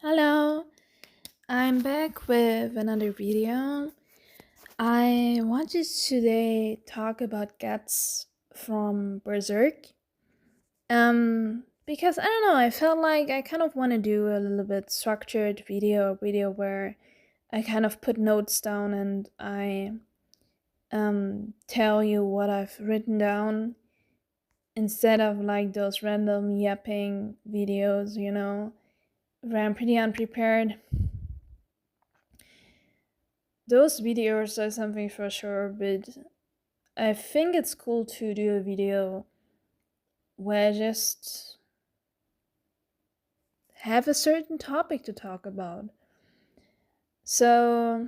Hello, I'm back with another video. I wanted to today talk about Guts from Berserk. Because I don't know, I felt like I kind of want to do a little bit structured video where I kind of put notes down and I tell you what I've written down instead of like those random yapping videos, where I'm pretty unprepared. Those videos are something for sure, but I think it's cool to do a video where I just have a certain topic to talk about. So,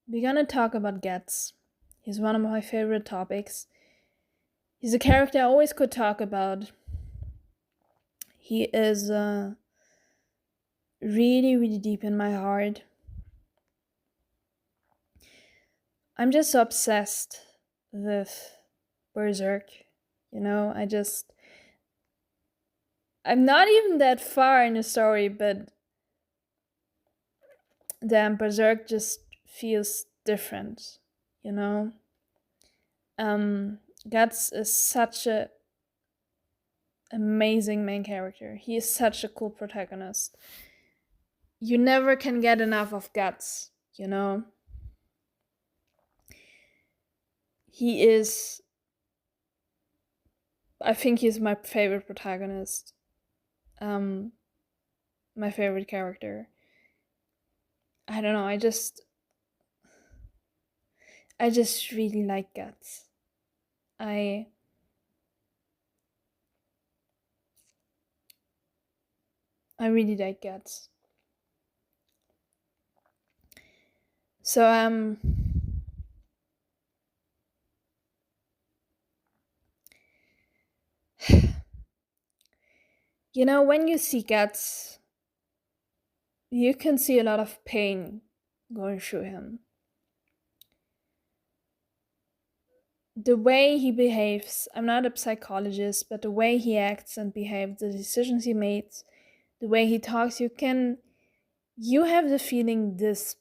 we're gonna talk about Guts. He's one of my favorite topics. He's a character I always could talk about. He is really, really deep in my heart. I'm just so obsessed with Berserk. I'm not even that far in the story, but damn, Berserk just feels different, you know? Guts is such a amazing main character. He is such a cool protagonist. You never can get enough of Guts, you know? He is I think he's my favorite protagonist. Um my favorite character. I don't know, I just really like Guts. I I really like Guts. So when you see Guts, you can see a lot of pain going through him. The way he behaves, I'm not a psychologist, but the way he acts and behaves, the decisions he makes, the way he talks, you have the feeling this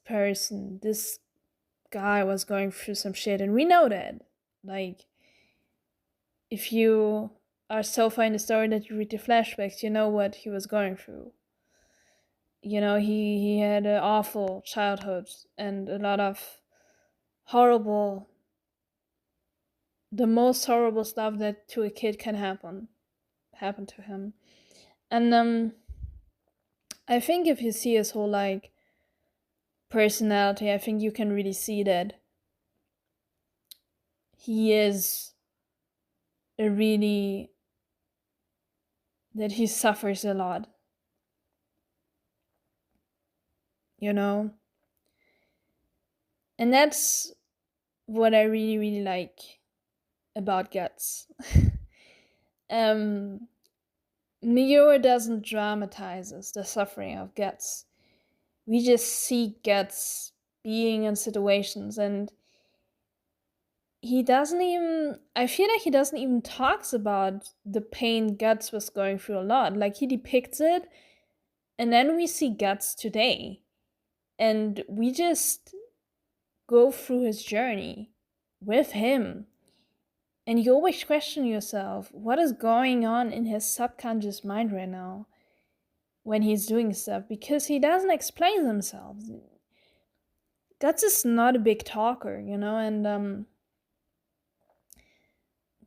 guy was going through some shit, and we know that. Like, if you are so far in the story that you read the flashbacks, you know what he was going through. He had an awful childhood and a lot of horrible the most horrible stuff that to a kid can happen to him. And I think if you see his whole like personality, I think you can really see that he is a really that he suffers a lot, you know? And that's what I really, really like about Guts. um Miura doesn't dramatizes the suffering of Guts. We just see Guts being in situations, and he doesn't even I feel like he doesn't even talks about the pain Guts was going through a lot. Like, he depicts it, and then we see Guts today, and we just go through his journey with him. And you always question yourself, what is going on in his subconscious mind right now when he's doing stuff? Because he doesn't explain himself. Guts is not a big talker, and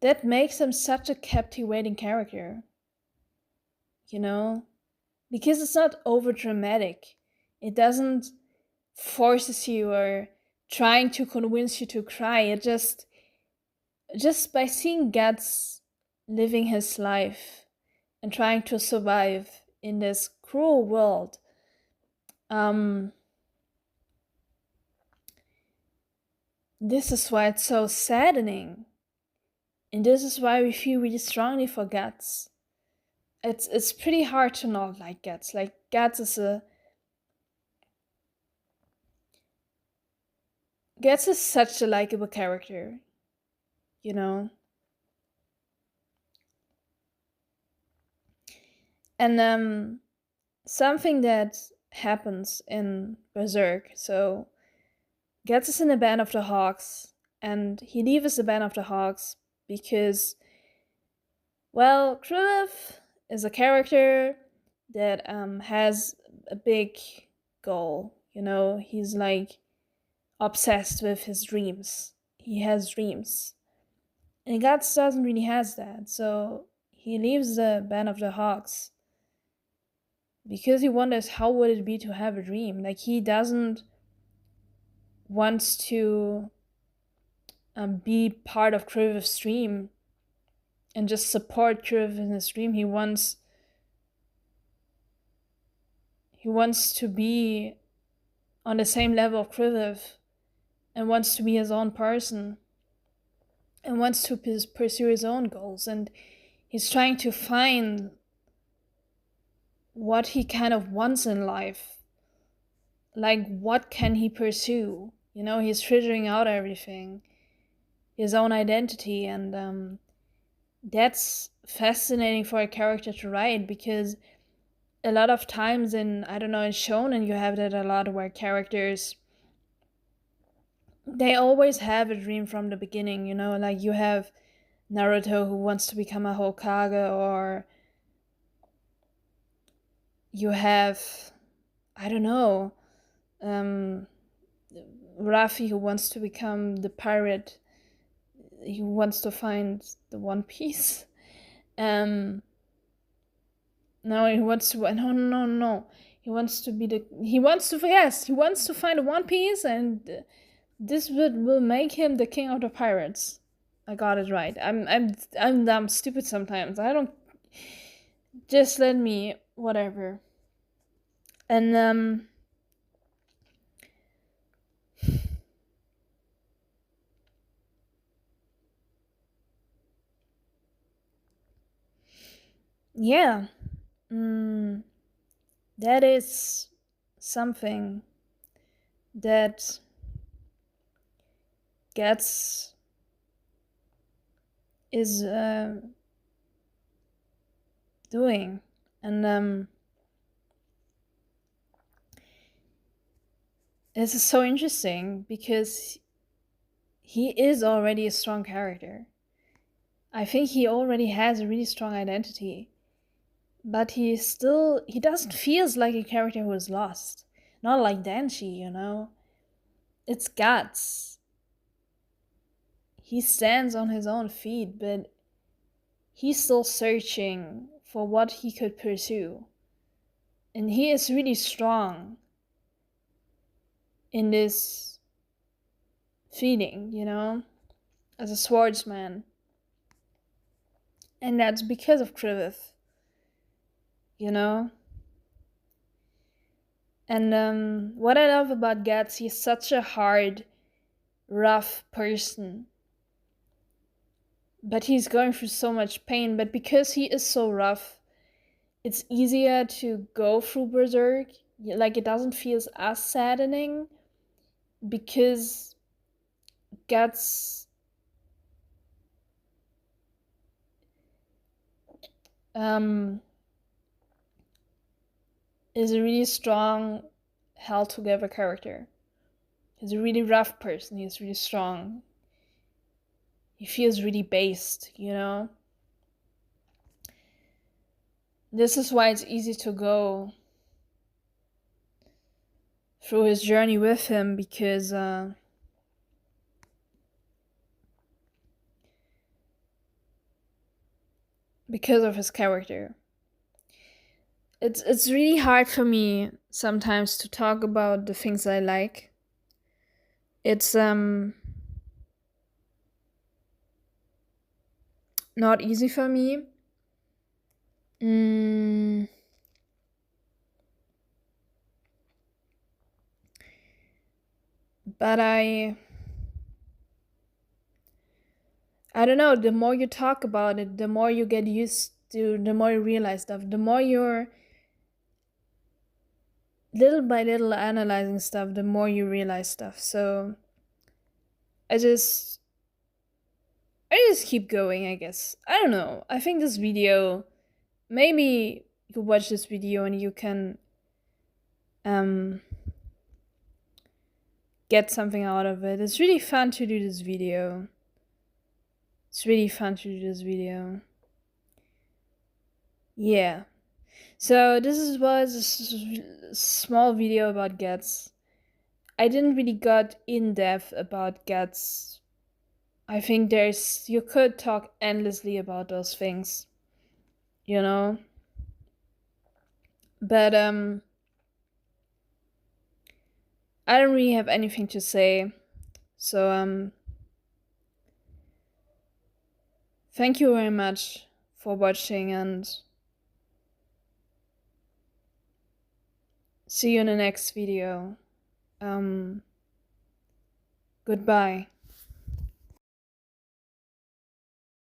that makes him such a captivating character, you know? Because it's not over dramatic. It doesn't forces you or trying to convince you to cry. It just by seeing Guts living his life and trying to survive in this cruel world, um this is why it's so saddening. And this is why we feel really strongly for Guts. It's pretty hard to not like Guts. Like, Guts is such a likable character, you know? And something that happens in Berserk. So Guts is in the Band of the Hawks, and he leaves the Band of the Hawks because, well, Kriv is a character that has a big goal. You know, he's like obsessed with his dreams. He has dreams. And Guts doesn't really has that. So he leaves the Band of the Hawks because he wonders how would it be to have a dream. Like he doesn't wants to be part of Kriv's dream and just support Kriv in his dream. He wants to be on the same level of Kriv and wants to be his own person and wants to pursue his own goals. And he's trying to find what he kind of wants in life. Like, what can he pursue? You know, he's figuring out everything, his own identity, and that's fascinating for a character to write, because a lot of times in, I don't know, in shonen you have that a lot, where characters, they always have a dream from the beginning, you know, like you have Naruto who wants to become a Hokage, or you have, I don't know, Raffi who wants to become the pirate, he wants to find the One Piece. No, he wants to. No. He wants to be the. He wants to. Yes, he wants to find a One Piece, and this will make him the king of the pirates. I got it right. I'm stupid sometimes. I don't. Just let me whatever. And yeah. That is something that gets is doing, and this is so interesting because he is already a strong character. I think he already has a really strong identity, but he doesn't feels like a character who is lost. Not like Denshi, you know. It's Guts. He stands on his own feet, but he's still searching for what he could pursue. And he is really strong in this feeling, you know, as a swordsman. And that's because of Krivith, you know. And what I love about Guts, he's such a hard, rough person. But he's going through so much pain. But because he is so rough, it's easier to go through Berserk. Like, it doesn't feel as saddening because Guts is a really strong, held together character. He's a really rough person. He's really strong. He feels really based, you know? This is why it's easy to go through his journey with him, because of his character. It's really hard for me sometimes to talk about the things I like. It's not easy for me. But I don't know, the more you talk about it, the more you get used to, the more you realize stuff, the more you're little by little analyzing stuff, the more you realize stuff. So I just keep going, I guess. I don't know. I think this video, maybe you could watch this video and you can um, get something out of it. It's really fun to do this video. Yeah. So this was a small video about Gets. I didn't really got in depth about Gets. I think you could talk endlessly about those things, you know? But I don't really have anything to say. So thank you very much for watching, and see you in the next video. Goodbye.